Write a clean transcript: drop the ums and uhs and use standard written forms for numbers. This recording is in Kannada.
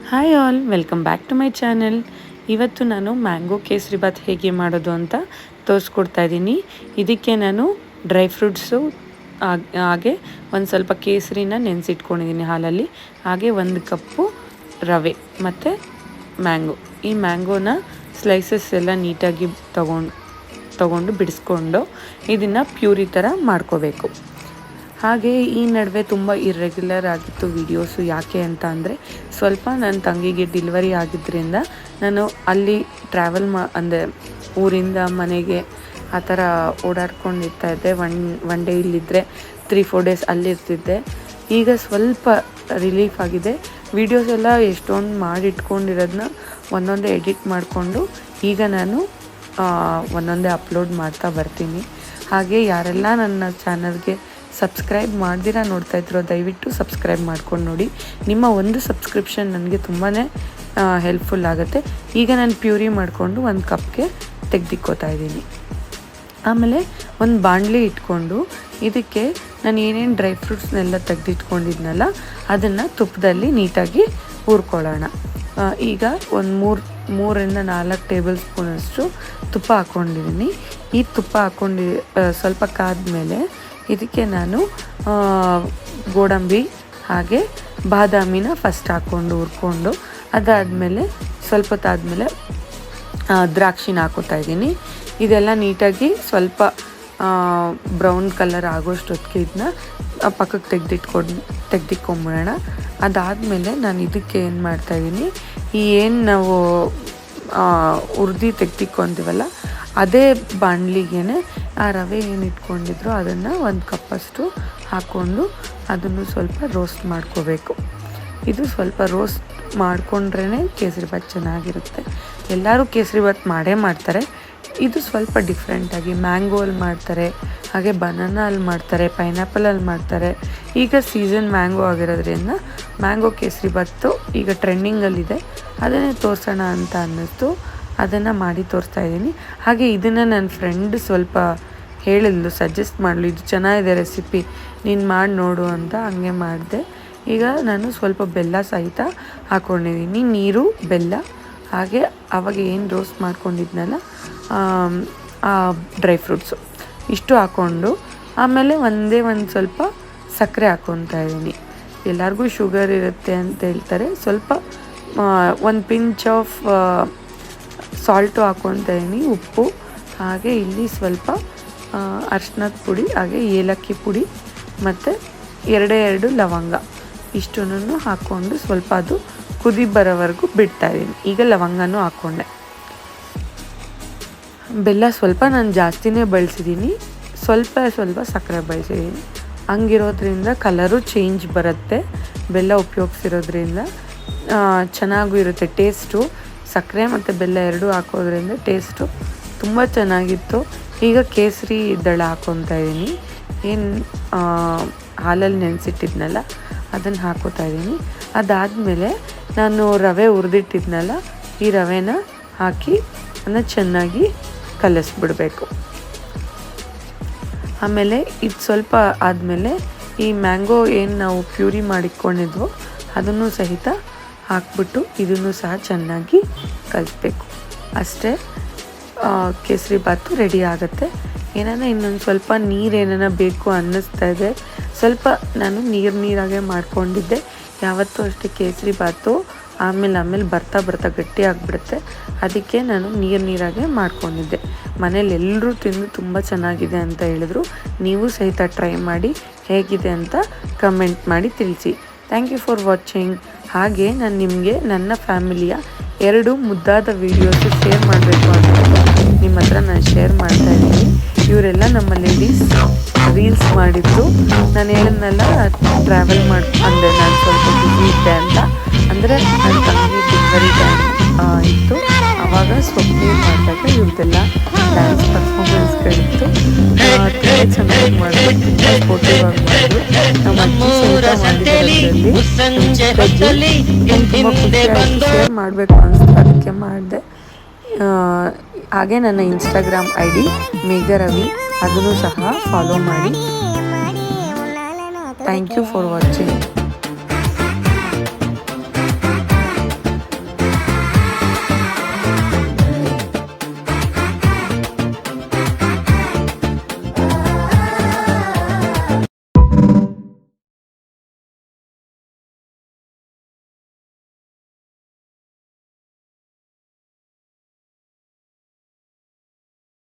Hi all, welcome back to my channel. ಇವತ್ತು ನಾನು ಮ್ಯಾಂಗೋ ಕೇಸರಿ ಬಾತ್ ಹೇಗೆ ಮಾಡೋದು ಅಂತ ತೋರಿಸ್ಕೊಡ್ತಾ ಇದ್ದೀನಿ. ಇದಕ್ಕೆ ನಾನು ಡ್ರೈ ಫ್ರೂಟ್ಸು ಹಾಗೆ ಒಂದು ಸ್ವಲ್ಪ ಕೇಸರಿನ ನೆನೆಸಿಟ್ಕೊಂಡಿದ್ದೀನಿ ಹಾಲಲ್ಲಿ. ಹಾಗೆ 1 ಕಪ್ಪು ರವೆ ಮತ್ತು ಮ್ಯಾಂಗೋ. ಈ ಮ್ಯಾಂಗೋನ ಸ್ಲೈಸಸ್ ಎಲ್ಲ ನೀಟಾಗಿ ತಗೊಂಡು ಬಿಡಿಸ್ಕೊಂಡು ಇದನ್ನು ಪ್ಯೂರಿ ಥರ ಮಾಡ್ಕೋಬೇಕು. ಹಾಗೆ ಈ ನಡುವೆ ತುಂಬ ಇರ್ರೆಗ್ಯುಲರ್ ಆಗಿತ್ತು ವೀಡಿಯೋಸು. ಯಾಕೆ ಅಂತ ಅಂದರೆ ಸ್ವಲ್ಪ ನನ್ನ ತಂಗಿಗೆ ಡೆಲಿವರಿ ಆಗಿದ್ದರಿಂದ ನಾನು ಅಲ್ಲಿ ಟ್ರಾವೆಲ್ ಅಂದರೆ ಊರಿಂದ ಮನೆಗೆ ಆ ಥರ ಓಡಾಡ್ಕೊಂಡಿರ್ತಾಯಿದ್ದೆ. ಒನ್ ಡೇ ಇಲ್ಲಿದ್ದರೆ 3-4 ಡೇಸ್ ಅಲ್ಲಿರ್ತಿದ್ದೆ. ಈಗ ಸ್ವಲ್ಪ ರಿಲೀಫ್ ಆಗಿದೆ. ವೀಡಿಯೋಸ್ ಎಲ್ಲ ಎಷ್ಟೊಂದು ಮಾಡಿಟ್ಕೊಂಡಿರೋದನ್ನ ಒಂದೊಂದೇ ಎಡಿಟ್ ಮಾಡಿಕೊಂಡು ಈಗ ನಾನು ಒಂದೊಂದೇ ಅಪ್ಲೋಡ್ ಮಾಡ್ತಾ ಬರ್ತೀನಿ. ಹಾಗೆ ಯಾರೆಲ್ಲ ನನ್ನ ಚಾನಲ್ಗೆ ಸಬ್ಸ್ಕ್ರೈಬ್ ಮಾಡ್ದಿರ ನೋಡ್ತಾ ಇದ್ರು ದಯವಿಟ್ಟು ಸಬ್ಸ್ಕ್ರೈಬ್ ಮಾಡ್ಕೊಂಡು ನೋಡಿ. ನಿಮ್ಮ ಒಂದು ಸಬ್ಸ್ಕ್ರಿಪ್ಷನ್ ನನಗೆ ತುಂಬಾ ಹೆಲ್ಪ್ಫುಲ್ ಆಗುತ್ತೆ. ಈಗ ನಾನು ಪ್ಯೂರಿ ಮಾಡಿಕೊಂಡು 1 ಕಪ್ಗೆ ತೆಗೆದಿಕ್ಕೋತಾ ಇದ್ದೀನಿ. ಆಮೇಲೆ ಒಂದು ಬಾಣಲಿ ಇಟ್ಕೊಂಡು ಇದಕ್ಕೆ ನಾನು ಏನೇನು ಡ್ರೈ ಫ್ರೂಟ್ಸ್ನೆಲ್ಲ ತೆಗೆದಿಟ್ಕೊಂಡಿದ್ನಲ್ಲ ಅದನ್ನು ತುಪ್ಪದಲ್ಲಿ ನೀಟಾಗಿ ಹುರ್ಕೊಳ್ಳೋಣ. ಈಗ ಒಂದು 3-4 ಟೇಬಲ್ ಸ್ಪೂನಷ್ಟು ತುಪ್ಪ ಹಾಕ್ಕೊಂಡಿದ್ದೀನಿ. ಈ ತುಪ್ಪ ಸ್ವಲ್ಪ ಕಾದ್ಮೇಲೆ ಇದಕ್ಕೆ ನಾನು ಗೋಡಂಬಿ ಹಾಗೆ ಬಾದಾಮಿನ ಫಸ್ಟ್ ಹಾಕ್ಕೊಂಡು ಹುರ್ಕೊಂಡು ಅದಾದಮೇಲೆ ಸ್ವಲ್ಪ ಹೊತ್ತಾದಮೇಲೆ ದ್ರಾಕ್ಷಿನ ಹಾಕೋತಾ ಇದ್ದೀನಿ. ಇದೆಲ್ಲ ನೀಟಾಗಿ ಸ್ವಲ್ಪ ಬ್ರೌನ್ ಕಲರ್ ಆಗೋಷ್ಟೊತ್ತಿಗೆ ಇದನ್ನ ಪಕ್ಕಕ್ಕೆ ತೆಗೆದಿಟ್ಕೊಂಬಿಡೋಣ. ಅದಾದಮೇಲೆ ನಾನು ಇದಕ್ಕೆ ಏನು ಮಾಡ್ತಾಯಿದ್ದೀನಿ, ಏನು ನಾವು ಹುರ್ದು ತೆಗೆದಿಕ್ಕೊಂತೀವಲ್ಲ ಅದೇ ಬಾಣಲಿಗೆ ಆ ರವೆ ಏನು ಇಟ್ಕೊಂಡಿದ್ರು ಅದನ್ನು 1 ಕಪ್ಪಷ್ಟು ಹಾಕ್ಕೊಂಡು ಅದನ್ನು ಸ್ವಲ್ಪ ರೋಸ್ಟ್ ಮಾಡ್ಕೋಬೇಕು. ಇದು ಸ್ವಲ್ಪ ರೋಸ್ಟ್ ಮಾಡಿಕೊಂಡ್ರೇ ಕೇಸರಿಬಾತ್ ಚೆನ್ನಾಗಿರುತ್ತೆ. ಎಲ್ಲರೂ ಕೇಸರಿಬಾತ್ ಮಾಡ್ತಾರೆ. ಇದು ಸ್ವಲ್ಪ ಡಿಫ್ರೆಂಟಾಗಿ ಮ್ಯಾಂಗೋಲ್ಲಿ ಮಾಡ್ತಾರೆ, ಹಾಗೆ ಬನಾನಲ್ಲಿ ಮಾಡ್ತಾರೆ, ಪೈನಾಪಲಲ್ಲಿ ಮಾಡ್ತಾರೆ. ಈಗ ಸೀಸನ್ ಮ್ಯಾಂಗೋ ಆಗಿರೋದ್ರಿಂದ ಮ್ಯಾಂಗೋ ಕೇಸರಿಬಾತು ಈಗ ಟ್ರೆಂಡಿಂಗಲ್ಲಿದೆ. ಅದನ್ನೇ ತೋರಿಸೋಣ ಅಂತ ಅನ್ನಿಸ್ತು, ಅದನ್ನು ಮಾಡಿ ತೋರಿಸ್ತಾ ಇದ್ದೀನಿ. ಹಾಗೆ ಇದನ್ನು ನನ್ನ ಫ್ರೆಂಡ್ ಸ್ವಲ್ಪ ಹೇಳಿದ್ಲು, ಸಜೆಸ್ಟ್ ಮಾಡಲು, ಇದು ಚೆನ್ನಾಗಿದೆ ರೆಸಿಪಿ ನೀನು ಮಾಡಿ ನೋಡು ಅಂತ. ಹಂಗೆ ಮಾಡಿದೆ. ಈಗ ನಾನು ಸ್ವಲ್ಪ ಬೆಲ್ಲ ಸಹಿತ ಹಾಕ್ಕೊಂಡಿದ್ದೀನಿ, ನೀರು, ಬೆಲ್ಲ, ಹಾಗೆ ಆವಾಗ ಏನು ರೋಸ್ಟ್ ಮಾಡ್ಕೊಂಡಿದ್ನಲ್ಲ ಡ್ರೈ ಫ್ರೂಟ್ಸು ಇಷ್ಟು ಹಾಕ್ಕೊಂಡು ಆಮೇಲೆ ಒಂದು ಸ್ವಲ್ಪ ಸಕ್ಕರೆ ಹಾಕ್ಕೊತಾ ಇದ್ದೀನಿ. ಎಲ್ಲರಿಗೂ ಶುಗರ್ ಇರುತ್ತೆ ಅಂತ ಹೇಳ್ತಾರೆ. ಸ್ವಲ್ಪ 1 ಪಿಂಚ್ ಆಫ್ ಸಾಲ್ಟು ಹಾಕ್ಕೊತಾ ಇದ್ದೀನಿ, ಉಪ್ಪು, ಹಾಗೆ ಇಲ್ಲಿ ಸ್ವಲ್ಪ ಅರಿಶಿನದ ಪುಡಿ, ಹಾಗೆ ಏಲಕ್ಕಿ ಪುಡಿ ಮತ್ತು 2 ಲವಂಗ ಇಷ್ಟನ್ನು ಹಾಕ್ಕೊಂಡು ಸ್ವಲ್ಪ ಅದು ಕುದಿ ಬರೋವರೆಗೂ ಬಿಡ್ತಾಯಿದ್ದೀನಿ. ಈಗ ಲವಂಗನೂ ಹಾಕ್ಕೊಂಡೆ. ಬೆಲ್ಲ ಸ್ವಲ್ಪ ನಾನು ಜಾಸ್ತಿನೇ ಬಳಸಿದ್ದೀನಿ, ಸ್ವಲ್ಪ ಸಕ್ಕರೆ ಬಳಸಿದ್ದೀನಿ. ಹಂಗಿರೋದ್ರಿಂದ ಕಲರು ಚೇಂಜ್ ಬರುತ್ತೆ. ಬೆಲ್ಲ ಉಪಯೋಗಿಸಿರೋದ್ರಿಂದ ಚೆನ್ನಾಗೂ ಇರುತ್ತೆ ಟೇಸ್ಟು. ಸಕ್ಕರೆ ಮತ್ತು ಬೆಲ್ಲ ಎರಡೂ ಹಾಕೋದ್ರಿಂದ ಟೇಸ್ಟು ತುಂಬ ಚೆನ್ನಾಗಿತ್ತು. ಈಗ ಕೇಸರಿ ದಳ ಹಾಕ್ಕೊತಾ ಇದ್ದೀನಿ, ಏನು ಹಾಲಲ್ಲಿ ನೆನೆಸಿಟ್ಟಿದ್ನಲ್ಲ ಅದನ್ನು ಹಾಕೋತಾ ಇದ್ದೀನಿ. ಅದಾದಮೇಲೆ ನಾನು ರವೆ ಹುರಿದಿಟ್ಟಿದ್ನಲ್ಲ ಈ ರವೆನ ಹಾಕಿ ಅದನ್ನು ಚೆನ್ನಾಗಿ ಕಲಿಸ್ಬಿಡಬೇಕು. ಆಮೇಲೆ ಇದು ಸ್ವಲ್ಪ ಆದಮೇಲೆ ಈ ಮ್ಯಾಂಗೋ ಏನು ನಾವು ಪ್ಯೂರಿ ಮಾಡಿಟ್ಕೊಂಡಿದ್ವೋ ಅದನ್ನು ಸಹಿತ ಹಾಕ್ಬಿಟ್ಟು ಇದನ್ನು ಸಹ ಚೆನ್ನಾಗಿ ಕಲಿಸ್ಬೇಕು. ಅಷ್ಟೇ, ಕೇಸರಿ ಬಾತು ರೆಡಿ ಆಗುತ್ತೆ. ಇನ್ನೊಂದು ಸ್ವಲ್ಪ ನೀರೇನ ಬೇಕು ಅನ್ನಿಸ್ತಾ ಇದೆ. ಸ್ವಲ್ಪ ನಾನು ನೀರಾಗೆ ಮಾಡ್ಕೊಂಡಿದ್ದೆ. ಯಾವತ್ತೂ ಅಷ್ಟೇ ಕೇಸರಿ ಬಾತು ಆಮೇಲೆ ಬರ್ತಾ ಗಟ್ಟಿ ಆಗಿಬಿಡುತ್ತೆ. ಅದಕ್ಕೆ ನಾನು ನೀರಾಗೆ ಮಾಡ್ಕೊಂಡಿದ್ದೆ. ಮನೇಲಿ ಎಲ್ಲರೂ ತಿಂದು ತುಂಬ ಚೆನ್ನಾಗಿದೆ ಅಂತ ಹೇಳಿದ್ರು. ನೀವು ಸಹಿತ ಟ್ರೈ ಮಾಡಿ ಹೇಗಿದೆ ಅಂತ ಕಮೆಂಟ್ ಮಾಡಿ ತಿಳಿಸಿ. Thank you for watching. ಹಾಗೆ ನಾನು ನಿಮಗೆ ನನ್ನ ಫ್ಯಾಮಿಲಿಯ 2 ಮುದ್ದಾದ ವೀಡಿಯೋಸು ಶೇರ್ ಮಾಡಬೇಕು ಅಂತ ನಿಮ್ಮ ಹತ್ರ ನಾನು ಶೇರ್ ಮಾಡ್ತಾ ಇದ್ದೀನಿ. ಇವರೆಲ್ಲ ನಮ್ಮ ಲೇಡೀಸ್ ರೀಲ್ಸ್ ಮಾಡಿದ್ದು. ನಾನು ಹೇಳಿದ್ನೆಲ್ಲ ಟ್ರಾವೆಲ್ ಅಂದರೆ ನಾನು ಸ್ವಲ್ಪ ಬ್ಯುಸಿ ಇದ್ದೆ ಅಂತ. ಅಂದರೆ ನನ್ನ ತಂಗಿ ಡೆಲಿವರಿ ಟೈಮ್ ಇತ್ತು, ಆವಾಗ ಸ್ವಪ್ನ ಮಾಡಿದಾಗ ಇವ್ರದ್ದೆಲ್ಲ ಡ್ಯಾನ್ಸ್ ಪರ್ಫಾರ್ಮೆನ್ಸ್ಗಳಿತ್ತು. ತುಂಬ ಚೆನ್ನಾಗಿ ಮಾಡಿದ್ರು, ತುಂಬ ಸ್ಪೋರ್ಟಿವ್ ಆಗಿ ಮಾಡಿದ್ರು. ನಮ್ಮ ಅಜ್ಜಿ ಶೇರ್ ಮಾಡಬೇಕು ಅನಿಸ್ತು, ಅದಕ್ಕೆ ಮಾಡಿದೆ. ಹಾಗೆ ನನ್ನ ಇನ್ಸ್ಟಾಗ್ರಾಮ್ ID ಮೇಘರವಿ, ಅದನ್ನು ಸಹ ಫಾಲೋ ಮಾಡಿ. Thank you for watching.